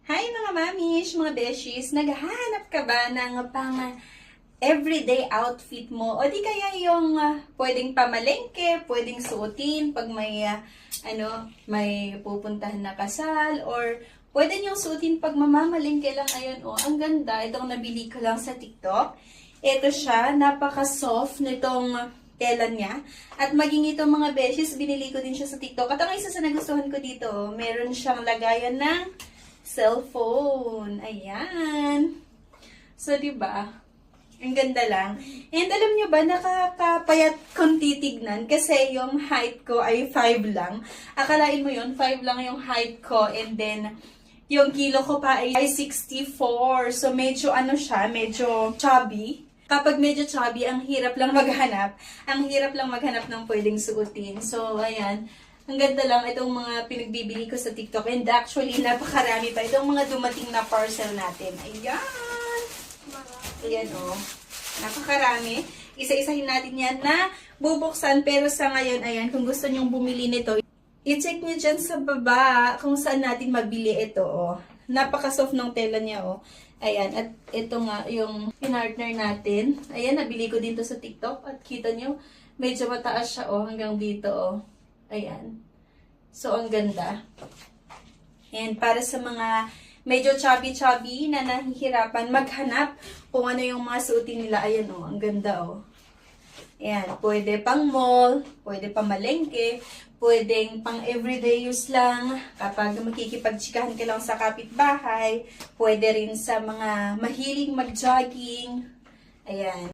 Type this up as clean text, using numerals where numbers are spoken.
Hi mga mamish, mga beshies! Naghahanap ka ba ng pang everyday outfit mo? O di kaya yung pwedeng pamalengke, pwedeng suotin pag may, may pupuntahan na kasal, or pwede niyong suotin pag mamamalengke lang. Ayun, ang ganda. Itong nabili ko lang sa TikTok. Ito siya, napaka-soft nitong tela niya. At maging itong mga beshies, binili ko din siya sa TikTok. At ang isa sa nagustuhan ko dito, meron siyang lagayan ng cellphone. Ayan. So, diba? Ang ganda lang. And alam nyo ba, nakakapayat kung titignan kasi yung height ko ay 5 lang. Akalain mo yun, 5 lang yung height ko, and then yung kilo ko pa ay 64. So, medyo siya, medyo chubby. Kapag medyo chubby, ang hirap lang maghanap. Ang hirap lang maghanap ng pwedeng suotin. So, ayan. Ang ganda lang itong mga pinagbibili ko sa TikTok. And actually, napakarami pa. Itong mga dumating na parcel natin. Ayan! Ayan, napakarami. Isa-isahin natin yan na bubuksan. Pero sa ngayon, ayan, kung gusto nyong bumili nito, i-check nyo dyan sa baba kung saan natin mabili ito, Napaka-soft ng tela niya, Ayan, at ito nga yung pinartner natin. Ayan, nabili ko dito sa TikTok. At kita nyo, medyo mataas siya, hanggang dito, Ayan. So, ang ganda. And para sa mga medyo chubby-chubby na nahihirapan maghanap kung ano yung mga suotin nila, ayan, ang ganda, Ayan, pwede pang mall, pwede pang malengke, pwedeng pang everyday use lang, kapag makikipagtsikahan ka lang sa kapitbahay, pwede rin sa mga mahilig mag-jogging, ayan.